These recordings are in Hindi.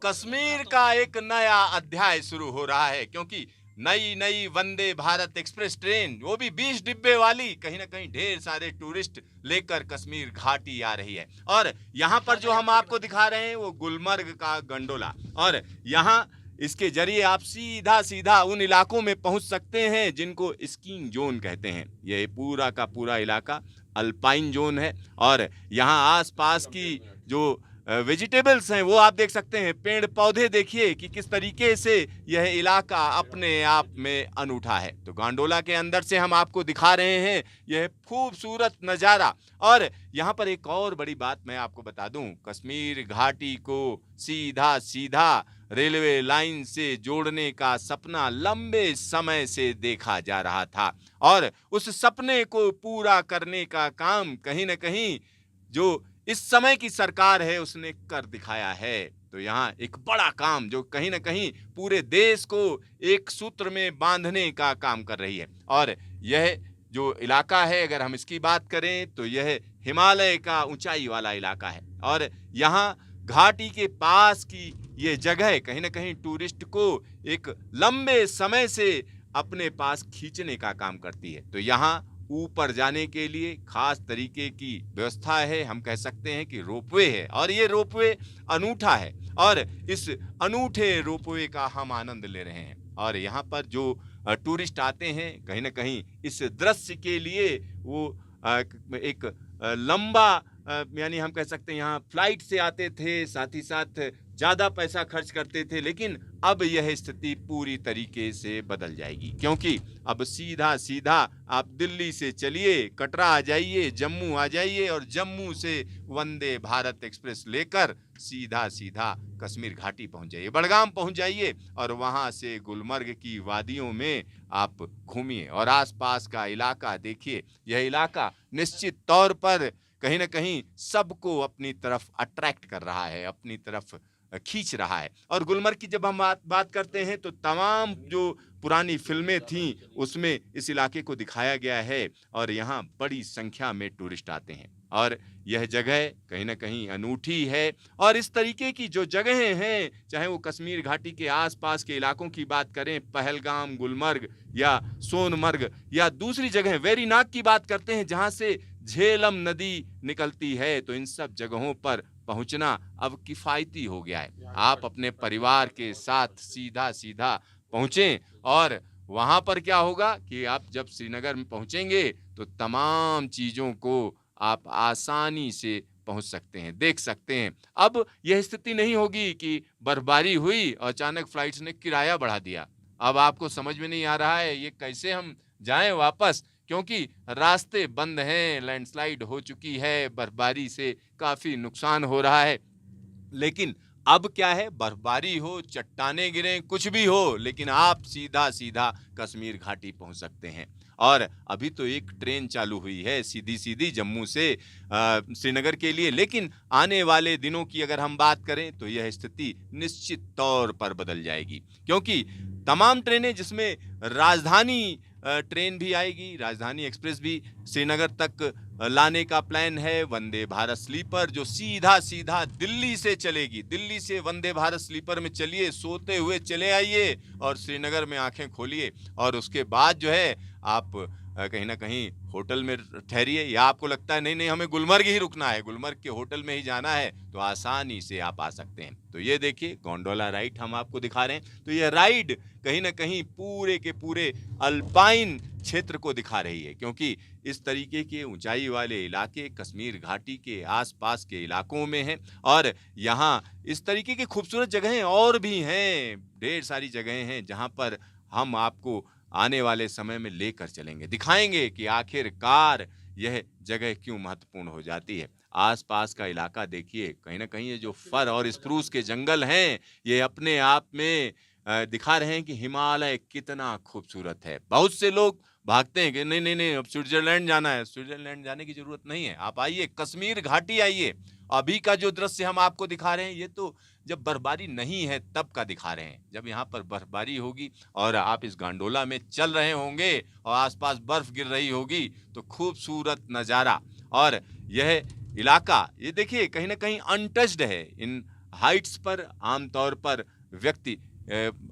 कश्मीर का एक नया अध्याय शुरू हो रहा है, क्योंकि नई नई वंदे भारत एक्सप्रेस ट्रेन, वो भी 20 डिब्बे वाली, कहीं ना कहीं ढेर सारे टूरिस्ट लेकर कश्मीर घाटी आ रही है। और यहाँ पर जो हम आपको दिखा रहे हैं वो गुलमर्ग का गंडोला, और यहाँ इसके जरिए आप सीधा सीधा उन इलाकों में पहुंच सकते हैं जिनको स्कीइंग जोन कहते हैं। ये पूरा का पूरा इलाका अल्पाइन जोन है, और यहाँ आसपास की जो वेजिटेबल्स हैं वो आप देख सकते हैं। पेड़ पौधे देखिए कि किस तरीके से यह इलाका अपने आप में अनूठा है। तो गांडोला के अंदर से हम आपको दिखा रहे हैं यह खूबसूरत नज़ारा। और यहाँ पर एक और बड़ी बात मैं आपको बता दूं, कश्मीर घाटी को सीधा सीधा रेलवे लाइन से जोड़ने का सपना लंबे समय से देखा जा रहा था, और उस सपने को पूरा करने का काम कहीं ना कहीं जो इस समय की सरकार है उसने कर दिखाया है। तो यहाँ एक बड़ा काम जो कहीं ना कहीं पूरे देश को एक सूत्र में बांधने का काम कर रही है। और यह जो इलाका है, अगर हम इसकी बात करें तो यह हिमालय का ऊंचाई वाला इलाका है, और यहाँ घाटी के पास की ये जगह कहीं ना कहीं टूरिस्ट को एक लंबे समय से अपने पास खींचने का काम करती है। तो यहाँ ऊपर जाने के लिए खास तरीके की व्यवस्था है, हम कह सकते हैं कि रोपवे है, और ये रोपवे अनूठा है, और इस अनूठे रोपवे का हम आनंद ले रहे हैं। और यहाँ पर जो टूरिस्ट आते हैं कहीं ना कहीं इस दृश्य के लिए वो एक लंबा यानी हम कह सकते हैं यहाँ फ्लाइट से आते थे, साथ ही साथ ज़्यादा पैसा खर्च करते थे, लेकिन अब यह स्थिति पूरी तरीके से बदल जाएगी, क्योंकि अब सीधा सीधा आप दिल्ली से चलिए, कटरा आ जाइए, जम्मू आ जाइए, और जम्मू से वंदे भारत एक्सप्रेस लेकर सीधा सीधा कश्मीर घाटी पहुंच जाइए, बड़गाम पहुंच जाइए, और वहां से गुलमर्ग की वादियों में आप घूमिए और आसपास का इलाका देखिए। यह इलाका निश्चित तौर पर कहीं ना कहीं सबको अपनी तरफ अट्रैक्ट कर रहा है, अपनी तरफ खींच रहा है। और गुलमर्ग की जब हम बात करते हैं तो तमाम जो पुरानी फिल्में थीं उसमें इस इलाके को दिखाया गया है, और यहाँ बड़ी संख्या में टूरिस्ट आते हैं, और यह जगह कहीं ना कहीं अनूठी है। और इस तरीके की जो जगहें हैं, चाहे वो कश्मीर घाटी के आसपास के इलाकों की बात करें, पहलगाम, गुलमर्ग या सोनमर्ग, या दूसरी जगह वेरीनाग की बात करते हैं जहाँ से झेलम नदी निकलती है, तो इन सब जगहों पर पहुंचना अब किफायती हो गया है। आप अपने परिवार के साथ सीधा सीधा पहुंचें, और वहां पर क्या होगा कि आप जब श्रीनगर में पहुंचेंगे तो तमाम चीजों को आप आसानी से पहुंच सकते हैं, देख सकते हैं। अब यह स्थिति नहीं होगी कि बर्फबारी हुई और अचानक फ्लाइट्स ने किराया बढ़ा दिया। अब आपको समझ में नहीं आ रहा है ये कैसे हम जाएं वापस, क्योंकि रास्ते बंद हैं, लैंडस्लाइड हो चुकी है, बर्फबारी से काफी नुकसान हो रहा है। लेकिन अब क्या है, बर्फबारी हो, चट्टाने गिरे, कुछ भी हो, लेकिन आप सीधा सीधा कश्मीर घाटी पहुंच सकते हैं। और अभी तो एक ट्रेन चालू हुई है सीधी सीधी जम्मू से श्रीनगर के लिए, लेकिन आने वाले दिनों की अगर हम बात करें तो यह स्थिति निश्चित तौर पर बदल जाएगी, क्योंकि तमाम ट्रेनें, जिसमें राजधानी ट्रेन भी आएगी, राजधानी एक्सप्रेस भी श्रीनगर तक लाने का प्लान है। वंदे भारत स्लीपर जो सीधा सीधा दिल्ली से चलेगी, दिल्ली से वंदे भारत स्लीपर में चलिए, सोते हुए चले आइए और श्रीनगर में आंखें खोलिए, और उसके बाद जो है आप कहीं ना कहीं होटल में ठहरिए, या आपको लगता है नहीं नहीं हमें गुलमर्ग ही रुकना है, गुलमर्ग के होटल में ही जाना है, तो आसानी से आप आ सकते हैं। तो ये देखिए गोंडोला राइड हम आपको दिखा रहे हैं। तो ये राइड कहीं ना कहीं पूरे के पूरे अल्पाइन क्षेत्र को दिखा रही है, क्योंकि इस तरीके के ऊंचाई वाले इलाके कश्मीर घाटी के आसपास के इलाकों में हैं, और यहाँ इस तरीके की खूबसूरत जगहें और भी हैं, ढेर सारी जगहें हैं जहाँ पर हम आपको आने वाले समय में लेकर चलेंगे, दिखाएंगे कि आखिरकार यह जगह क्यों महत्वपूर्ण हो जाती है। आसपास का इलाका देखिए, कहीं ना कहीं ये जो फर और स्प्रूस के जंगल हैं, ये अपने आप में दिखा रहे हैं कि हिमालय कितना खूबसूरत है। बहुत से लोग भागते हैं कि नहीं नहीं नहीं अब स्विट्जरलैंड जाना है, स्विट्जरलैंड जाने की जरूरत नहीं है, आप आइए कश्मीर घाटी आइए। अभी का जो दृश्य हम आपको दिखा रहे हैं ये तो जब बर्फबारी नहीं है तब का दिखा रहे हैं, जब यहाँ पर बर्फबारी होगी और आप इस गांडोला में चल रहे होंगे और आसपास बर्फ गिर रही होगी तो खूबसूरत नज़ारा। और यह इलाका ये देखिए कहीं ना कहीं अनटच्ड है, इन हाइट्स पर आमतौर पर व्यक्ति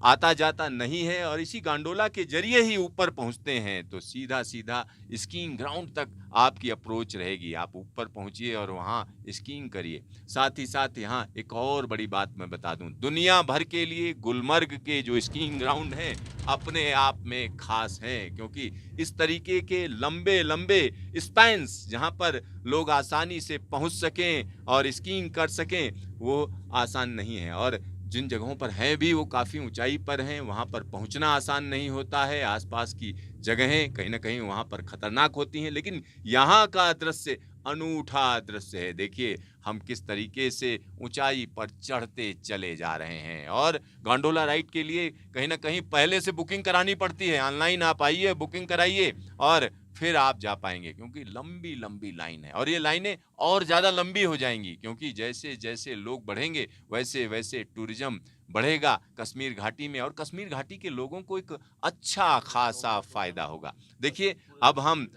आता जाता नहीं है और इसी गांडोला के जरिए ही ऊपर पहुंचते हैं। तो सीधा सीधा स्कीइंग ग्राउंड तक आपकी अप्रोच रहेगी। आप ऊपर पहुंचिए और वहां स्कीइंग करिए। साथ ही साथ यहाँ एक और बड़ी बात मैं बता दूं, दुनिया भर के लिए गुलमर्ग के जो स्कीइंग ग्राउंड हैं अपने आप में खास हैं, क्योंकि इस तरीके के लंबे लंबे स्पैन्स जहां पर लोग आसानी से पहुंच सकें और स्कीइंग कर सकें वो आसान नहीं है। और जिन जगहों पर हैं भी वो काफ़ी ऊंचाई पर हैं, वहाँ पर पहुँचना आसान नहीं होता है। आसपास की जगहें कहीं ना कहीं वहाँ पर खतरनाक होती हैं, लेकिन यहाँ का दृश्य अनूठा दृश्य है। देखिए हम किस तरीके से ऊंचाई पर चढ़ते चले जा रहे हैं। और गांडोला राइड के लिए कहीं ना कहीं पहले से बुकिंग करानी पड़ती है। ऑनलाइन आप आइए, बुकिंग कराइए और फिर आप जा पाएंगे, क्योंकि लंबी लंबी लाइन है और ये लाइनें और ज़्यादा लंबी हो जाएंगी, क्योंकि जैसे जैसे लोग बढ़ेंगे वैसे वैसे टूरिज्म बढ़ेगा कश्मीर घाटी में और कश्मीर घाटी के लोगों को एक अच्छा खासा फायदा होगा। देखिए अब हम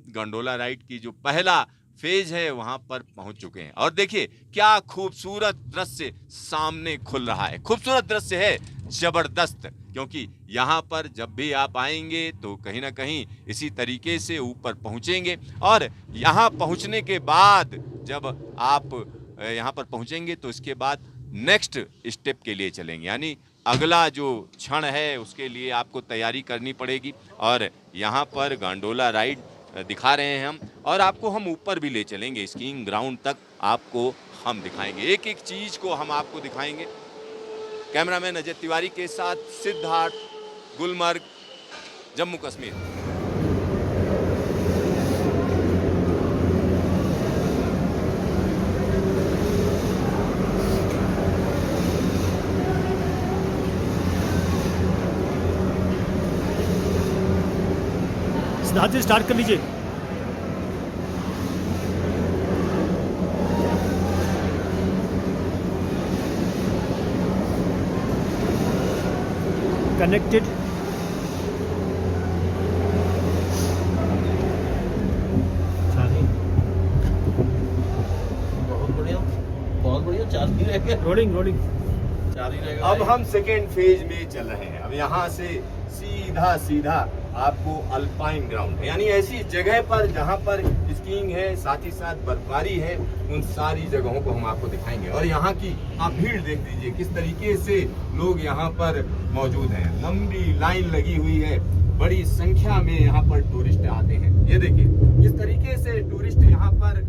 गांडोला राइड की जो पहला फेज है वहां पर पहुंच चुके हैं और देखिए क्या खूबसूरत दृश्य सामने खुल रहा है। खूबसूरत दृश्य है, जबरदस्त, क्योंकि यहाँ पर जब भी आप आएंगे तो कहीं ना कहीं इसी तरीके से ऊपर पहुँचेंगे और यहाँ पहुँचने के बाद जब आप यहाँ पर पहुँचेंगे तो इसके बाद नेक्स्ट स्टेप के लिए चलेंगे, यानी अगला जो क्षण है उसके लिए आपको तैयारी करनी पड़ेगी। और यहाँ पर गांडोला राइड दिखा रहे हैं हम और आपको हम ऊपर भी ले चलेंगे, स्कीइंग ग्राउंड तक आपको हम दिखाएंगे, एक एक चीज़ को हम आपको दिखाएंगे। कैमरामैन अजय तिवारी के साथ सिद्धार्थ, गुलमर्ग, जम्मू कश्मीर। सिद्धार्थ जी स्टार्ट कर लीजिए। कनेक्टेड। बहुत बढ़िया, 4 ही रह गए। रोलिंग 4 ही रह गए। अब हम सेकेंड फेज में चल रहे हैं। अब यहाँ से सीधा सीधा आपको अल्पाइन ग्राउंड है, यानी ऐसी जगह पर जहाँ पर स्कीइंग है, साथ ही साथ बर्फबारी है, उन सारी जगहों को हम आपको दिखाएंगे। और यहाँ की आप भीड़ देख लीजिए किस तरीके से लोग यहाँ पर मौजूद हैं। लंबी लाइन लगी हुई है, बड़ी संख्या में यहाँ पर टूरिस्ट आते हैं। ये देखिए किस तरीके से टूरिस्ट यहाँ पर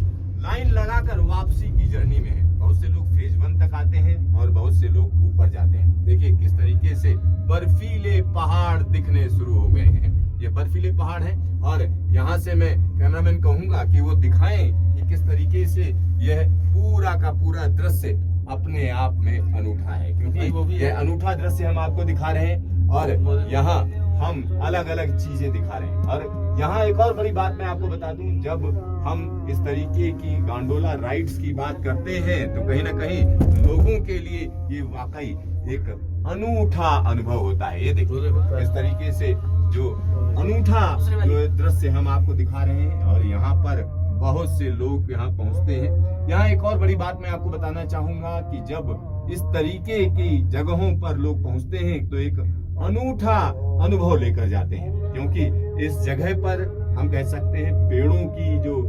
लाइन लगाकर वापसी की जर्नी में है। बहुत से लोग फेज 1 तक आते हैं और बहुत से लोग ऊपर जाते हैं। देखिए किस तरीके से बर्फीले पहाड़ दिखने शुरू हो गए हैं। ये बर्फीले पहाड़ हैं और यहाँ से मैं कैमरामैन कहूंगा कि वो दिखाएं कि किस तरीके से यह पूरा का पूरा दृश्य अपने आप में अनूठा है, क्योंकि यह अनूठा दृश्य हम आपको दिखा रहे हैं और यहाँ हम अलग अलग चीजें दिखा रहे हैं। और यहाँ एक और बड़ी बात मैं आपको बता दूं, जब हम इस तरीके की गांडोला राइड्स की बात करते हैं तो कहीं ना कहीं लोगों के लिए ये वाकई एक अनूठा अनुभव होता है। ये देखिए इस तरीके से जो अनूठा दृश्य हम आपको दिखा रहे हैं और यहाँ पर बहुत से लोग यहाँ पहुँचते हैं। यहाँ एक और बड़ी बात मैं आपको बताना चाहूंगा कि जब इस तरीके की जगहों पर लोग पहुँचते हैं तो एक अनूठा अनुभव लेकर जाते हैं, क्योंकि इस जगह पर हम कह सकते हैं पेड़ों की जो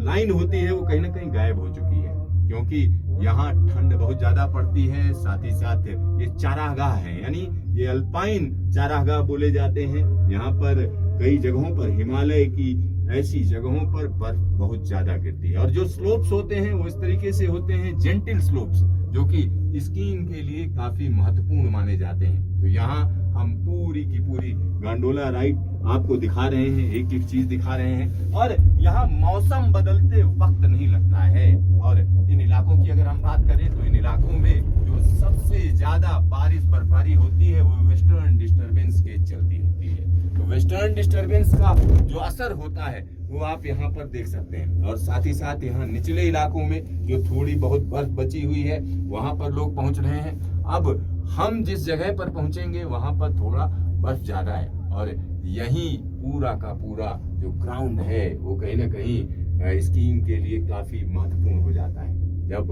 लाइन होती है वो कहीं ना कहीं गायब हो चुकी है, क्योंकि यहाँ ठंड बहुत ज्यादा पड़ती है। साथ ही साथ ये चारागाह है, यानी ये अल्पाइन चारागाह बोले जाते हैं। यहाँ पर कई जगहों पर हिमालय की ऐसी जगहों पर बर्फ बहुत ज्यादा गिरती है और जो स्लोप्स होते हैं वो इस तरीके से होते हैं जेंटल स्लोप्स, जो कि स्कीइंग के लिए काफी महत्वपूर्ण माने जाते हैं। तो यहाँ हम पूरी की पूरी गांडोला राइड आपको दिखा रहे हैं, एक एक चीज दिखा रहे हैं। और यहाँ मौसम बदलते वक्त नहीं लगता है। और इन इलाकों की अगर हम बात करें तो इन इलाकों में जो सबसे ज्यादा बारिश बर्फबारी होती है वो वेस्टर्न डिस्टर्बेंस के चलती होती है। तो वेस्टर्न डिस्टर्बेंस का जो असर होता है वो आप यहाँ पर देख सकते हैं। और साथ ही साथ यहाँ निचले इलाकों में जो थोड़ी बहुत बर्फ बची हुई है वहां पर लोग पहुंच रहे हैं। अब हम जिस जगह पर पहुंचेंगे वहां पर थोड़ा बर्फ ज्यादा है और यही पूरा का पूरा जो ग्राउंड है वो कहीं ना कहीं स्कीइंग के लिए काफी महत्वपूर्ण हो जाता है। जब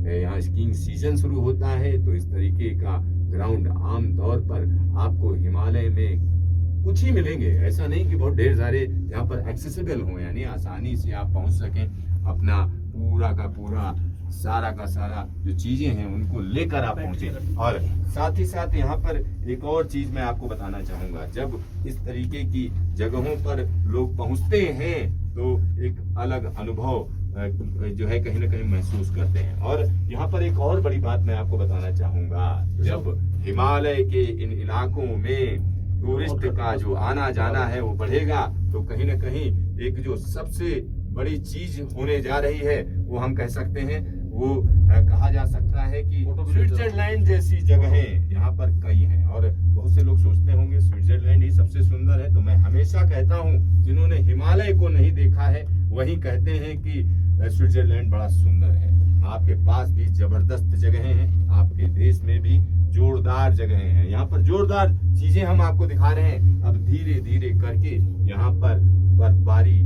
यहाँ स्कीइंग सीजन शुरू होता है, तो इस तरीके का ग्राउंड आमतौर पर आपको हिमालय में कुछ ही मिलेंगे। ऐसा नहीं कि बहुत ढेर सारे यहाँ पर एक्सेसिबल हो, यानी आसानी से आप पहुंच सकें, अपना पूरा का पूरा सारा का सारा जो चीजें हैं उनको लेकर आप पहुंचे। और साथ ही साथ यहाँ पर एक और चीज मैं आपको बताना चाहूंगा, जब इस तरीके की जगहों पर लोग पहुंचते हैं तो एक अलग अनुभव जो है कहीं ना कहीं महसूस करते हैं। और यहाँ पर एक और बड़ी बात मैं आपको बताना चाहूंगा, जब हिमालय के इन इलाकों में टूरिस्ट का जो आना जाना है वो बढ़ेगा, तो कहीं ना कहीं एक जो सबसे बड़ी चीज होने जा रही है वो हम कह सकते हैं, वो कहा जा सकता है कि स्विट्जरलैंड जैसी जगहें यहाँ पर कई हैं। और बहुत से लोग सोचते होंगे स्विट्जरलैंड ही सबसे सुंदर है, तो मैं हमेशा कहता हूँ जिन्होंने हिमालय को नहीं देखा है वही कहते हैं कि स्विट्जरलैंड बड़ा सुंदर है। आपके पास भी जबरदस्त जगहें हैं, आपके देश में भी जोरदार जगहें हैं। यहाँ पर जोरदार चीजें हम आपको दिखा रहे हैं। अब धीरे धीरे करके यहाँ पर बर्फबारी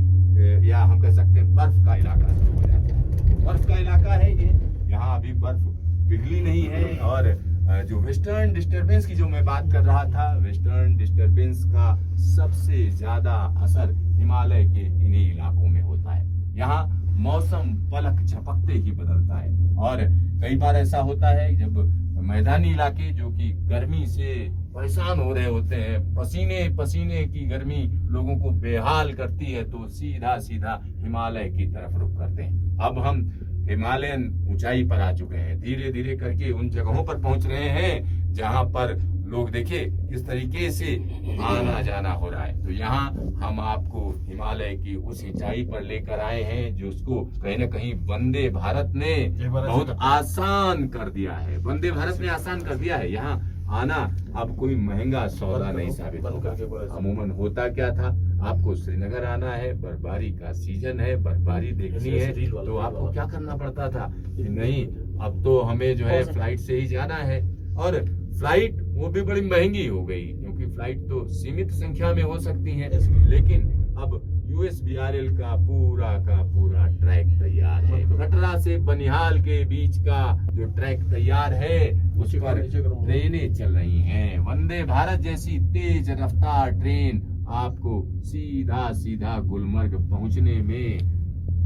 या हम कह सकते हैं बर्फ का इलाका शुरू हो जाता है। बर्फ का इलाका है ये, यहाँ अभी बर्फ पिघली नहीं है। और जो वेस्टर्न डिस्टरबेंस की जो मैं बात कर रहा था, वेस्टर्न डिस्टरबेंस का सबसे ज्यादा असर हिमालय के इन्हीं इलाकों में होता है। यहाँ मौसम पलक झपकते ही बदलता है। और कई बार ऐसा होता है जब मैदानी इलाके जो कि गर्मी से परेशान हो रहे होते हैं, पसीने पसीने की गर्मी लोगों को बेहाल करती है, तो सीधा सीधा हिमालय की तरफ रुख करते हैं। अब हम हिमालयन ऊंचाई पर आ चुके हैं, धीरे धीरे करके उन जगहों पर पहुंच रहे हैं जहां पर लोग देखिए किस तरीके से आना जाना हो रहा है। तो यहाँ हम आपको हिमालय की उस ऊंचाई पर लेकर आए हैं जो उसको कहीं ना कहीं वंदे भारत ने बहुत आसान कर दिया है। वंदे भारत ने आसान कर दिया है। यहाँ आना अब कोई महंगा सौदा नहीं साबित होगा। अमूमन होता क्या था, आपको श्रीनगर आना है, बर्फबारी का सीजन है, बर्फबारी देखनी है, तो आपको क्या करना पड़ता था कि नहीं अब तो हमें जो है फ्लाइट से ही जाना है। और फ्लाइट वो भी बड़ी महंगी हो गई, क्योंकि फ्लाइट तो सीमित संख्या में हो सकती है। लेकिन अब USBRL का पूरा ट्रैक तैयार है। कटरा से बनिहाल के बीच का जो ट्रैक तैयार है उस पर ट्रेनें चल रही हैं। वंदे भारत जैसी तेज रफ्तार ट्रेन आपको सीधा सीधा गुलमर्ग पहुंचने में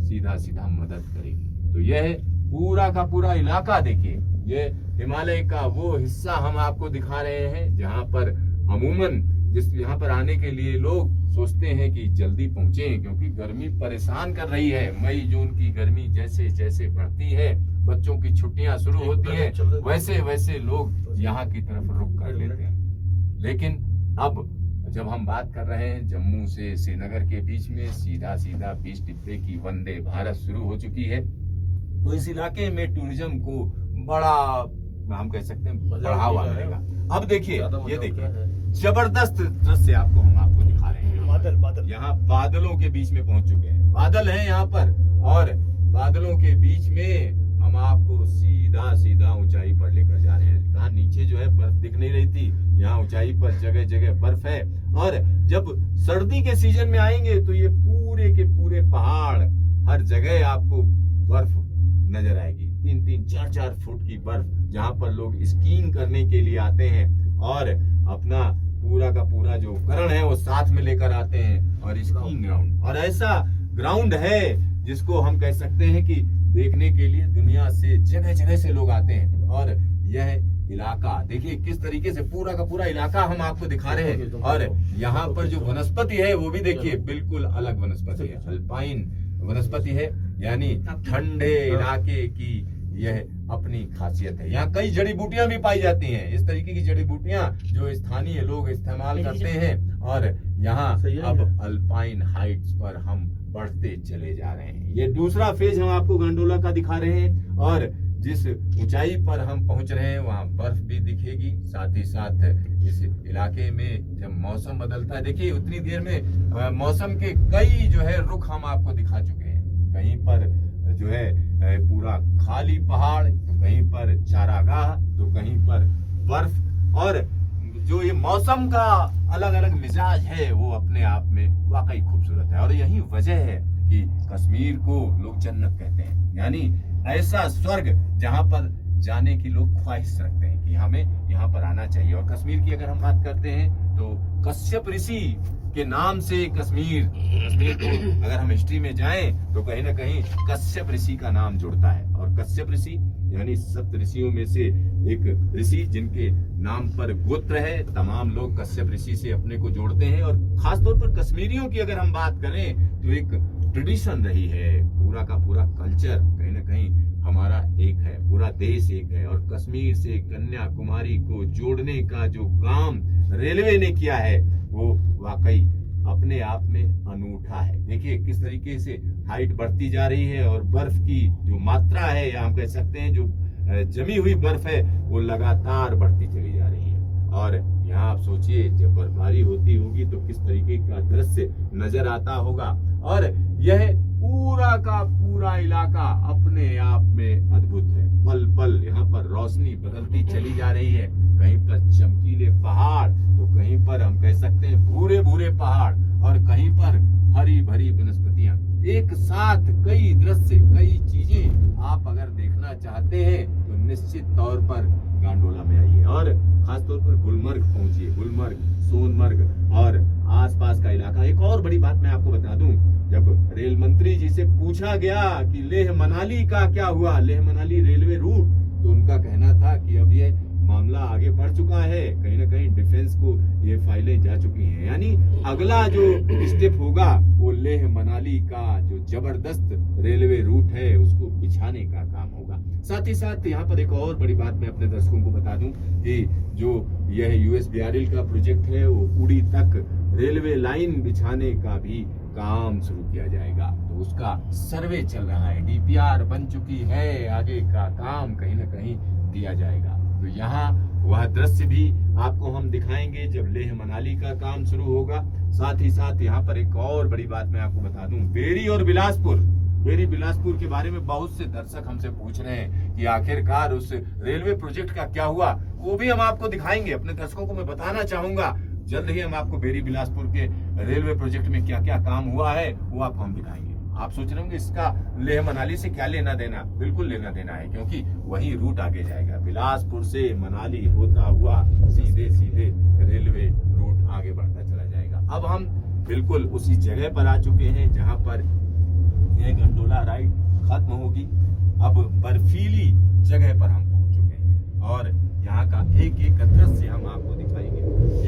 सीधा मदद करेगी। तो यह पूरा का पूरा इलाका देखिए, ये हिमालय का वो हिस्सा हम आपको दिखा रहे हैं जहां पर अमूमन यहाँ पर आने के लिए लोग सोचते हैं कि जल्दी पहुंचे, क्योंकि गर्मी परेशान कर रही है। मई जून की गर्मी जैसे जैसे बढ़ती है, बच्चों की छुट्टियां शुरू होती हैं, वैसे वैसे लोग यहाँ की तरफ रुख कर लेते हैं। लेकिन अब जब हम बात कर रहे हैं जम्मू से श्रीनगर के बीच में सीधा 20 डिब्बे की वंदे भारत शुरू हो चुकी है, तो इस इलाके में टूरिज्म को बड़ा हम कह सकते हैं बढ़ावा मिलेगा। अब देखिए, ये देखिए जबरदस्त दृश्य आपको दिखा रहे हैं। बादल यहाँ बादलों के बीच में पहुंच चुके हैं। बादल हैं यहाँ पर, और बादलों के बीच में हम आपको सीधा ऊंचाई पर लेकर जा रहे हैं। कहाँ नीचे जो है बर्फ दिख नहीं रही थी, यहाँ ऊंचाई पर जगह जगह बर्फ है। और जब सर्दी के सीजन में आएंगे तो ये पूरे के पूरे पहाड़, हर जगह आपको बर्फ नजर आएगी। 3-3, 4-4 फुट की बर्फ, जहाँ पर लोग स्कीइंग करने के लिए आते हैं और अपना पूरा का पूरा जो उपकरण है वो साथ में लेकर आते हैं। और स्कीइंग ग्राउंड, और ऐसा ग्राउंड है जिसको हम कह सकते हैं कि देखने के लिए दुनिया से जगह जगह से लोग आते हैं। और यह इलाका देखिए किस तरीके से पूरा का पूरा इलाका हम आपको दिखा रहे हैं। और यहाँ पर जो वनस्पति है वो भी देखिए बिल्कुल अलग वनस्पति है, अल्पाइन वनस्पति है, यानी ठंडे इलाके की यह अपनी खासियत है। यहाँ कई जड़ी बूटियां भी पाई जाती हैं, इस तरीके की जड़ी बूटियां जो स्थानीय लोग इस्तेमाल करते हैं। और यहाँ अब अल्पाइन हाइट्स पर हम बढ़ते चले जा रहे हैं। ये दूसरा फेज हम आपको गंडोला का दिखा रहे हैं। और जिस ऊंचाई पर हम पहुंच रहे हैं वहाँ बर्फ भी दिखेगी। साथ ही साथ इस इलाके में जब मौसम बदलता है, देखिए उतनी देर में मौसम के कई जो है रुख हम आपको दिखा चुके हैं। कहीं पर जो है पूरा खाली पहाड़, तो कहीं पर चारागाह, तो कहीं पर बर्फ। और जो ये मौसम का अलग अलग मिजाज है वो अपने आप में वाकई खूबसूरत है। और यही वजह है कि कश्मीर को लोग जन्नत कहते हैं। यानी ऐसा स्वर्ग जहां पर जाने की लोग ख्वाहिश रखते हैं कि हमें यहाँ पर आना चाहिए। और कश्मीर की अगर हम बात करते हैं तो कश्यप ऋषि के नाम से कश्मीर को अगर हम हिस्ट्री में जाएं तो कहीं ना कहीं कश्यप ऋषि का नाम जुड़ता है। और कश्यप ऋषि यानी सप्त ऋषियों में से एक ऋषि जिनके नाम पर गोत्र है। तमाम लोग कश्यप ऋषि से अपने को जोड़ते हैं। और खासतौर पर कश्मीरियों की अगर हम बात करें तो एक ट्रेडिशन रही है, पूरा का पूरा कल्चर कहीं ना कहीं हमारा एक है, पूरा देश एक है। और कश्मीर से कन्याकुमारी को जोड़ने का जो काम रेलवे ने किया है वो वाकई अपने आप में अनूठा है। देखिए किस तरीके से हाइट बढ़ती जा रही है और बर्फ की जो मात्रा है या हम कह सकते हैं जो जमी हुई बर्फ है वो लगातार बढ़ती चली जा रही है। और यहाँ आप सोचिए जब बर्फबारी होती होगी तो किस तरीके का दृश्य नजर आता होगा। और यह पूरा का पूरा इलाका अपने आप में अद्भुत है। पल पल यहाँ पर रोशनी बदलती चली जा रही है। कहीं पर चमकीले पहाड़ तो कहीं पर हम कह सकते हैं भूरे भूरे पहाड़ और कहीं पर हरी भरी वनस्पतियां। एक साथ कई दृश्य कई चीजें आप अगर देखना चाहते हैं तो निश्चित तौर पर गांडोला में आइए और खासतौर पर गुलमर्ग पहुंचिए। गुलमर्ग, सोनमर्ग और आसपास का इलाका। एक और बड़ी बात मैं आपको बता दूं, जब रेल मंत्री जी से पूछा गया कि लेह मनाली का क्या हुआ, लेह मनाली रेलवे रूट, तो उनका कहना था कि अब ये मामला आगे बढ़ चुका है, कहीं ना कहीं डिफेंस को ये फाइलें जा चुकी हैं। यानी अगला जो स्टेप होगा वो लेह मनाली का जो जबरदस्त रेलवे रूट है उसको बिछाने का काम होगा। साथ ही साथ यहाँ पर एक और बड़ी बात मैं अपने दर्शकों को बता दूं कि जो यह USBRL का प्रोजेक्ट है वो उड़ी तक रेलवे लाइन बिछाने का भी काम शुरू किया जाएगा। तो उसका सर्वे चल रहा है, DPR बन चुकी है, आगे का काम कहीं ना कहीं दिया जाएगा। तो यहाँ वह दृश्य भी आपको हम दिखाएंगे जब लेह मनाली का काम शुरू होगा। साथ ही साथ यहाँ पर एक और बड़ी बात मैं आपको बता दूं, बेरी और बिलासपुर, बेरी बिलासपुर के बारे में बहुत से दर्शक हमसे पूछ रहे हैं कि आखिरकार उस रेलवे प्रोजेक्ट का क्या हुआ, वो भी हम आपको दिखाएंगे। अपने दर्शकों को मैं बताना चाहूंगा जल्द ही हम आपको बेरी बिलासपुर के रेलवे प्रोजेक्ट में क्या क्या काम हुआ है वो आपको हम दिखाएंगे। आप सोच रहे होंगे इसका लेह मनाली से क्या लेना देना, बिल्कुल लेना देना है क्योंकि वही रूट आगे जाएगा। बिलासपुर से मनाली होता हुआ सीधे सीधे रेलवे रूट आगे बढ़ता चला जाएगा। अब हम बिल्कुल उसी जगह पर आ चुके हैं जहां पर यह गंडोला राइड खत्म होगी। अब बर्फीली जगह पर हम पहुंच चुके हैं और यहाँ का एक एक दृश्य हम आपको दिखाएंगे,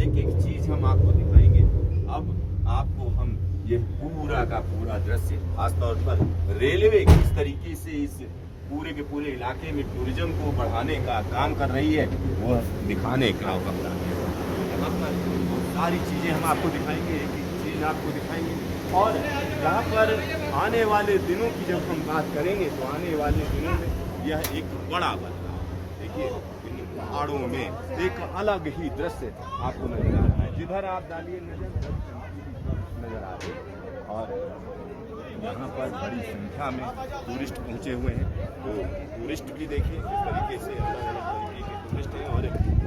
एक एक चीज हम आपको दिखाएंगे। अब आपको हम ये पूरा का पूरा दृश्य खासतौर पर रेलवे किस तरीके से इस पूरे के पूरे इलाके में टूरिज्म को बढ़ाने का काम कर रही है वो दिखाने का वक्त आ गया। यहाँ पर सारी चीजें हम आपको दिखाएंगे, एक एक चीज आपको दिखाएंगे। और यहाँ पर आने वाले दिनों की जब हम बात करेंगे तो आने वाले दिनों में यह एक बड़ा बदलाव, देखिए इन पहाड़ों में एक अलग ही दृश्य आपको नजर आ रहा है। जिधर आप डालिए नजर आ रही है। और यहाँ पर बड़ी संख्या में टूरिस्ट पहुँचे हुए हैं। तो टूरिस्ट भी देखिए किस तरीके से अलग अलग तरीके के टूरिस्ट हैं और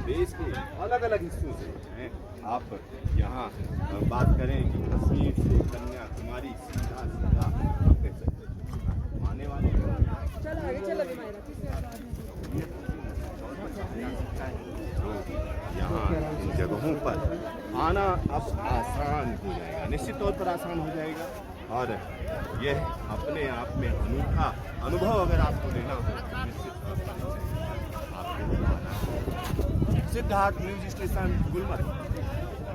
देश के अलग अलग हिस्सों से हैं। आप यहाँ बात करें कि कश्मीर से कन्याकुमारी सीधा सीधा आप कह सकते हैं आने वाले यहाँ इन जगहों पर आना अब आसान हो जाएगा, निश्चित तौर पर आसान हो जाएगा। और यह अपने आप में अनूठा अनुभव अगर आपको लेना हो तो निश्चित तौर पर आपको सिद्धार्थ न्यूज स्टेशन गुलमर्ग।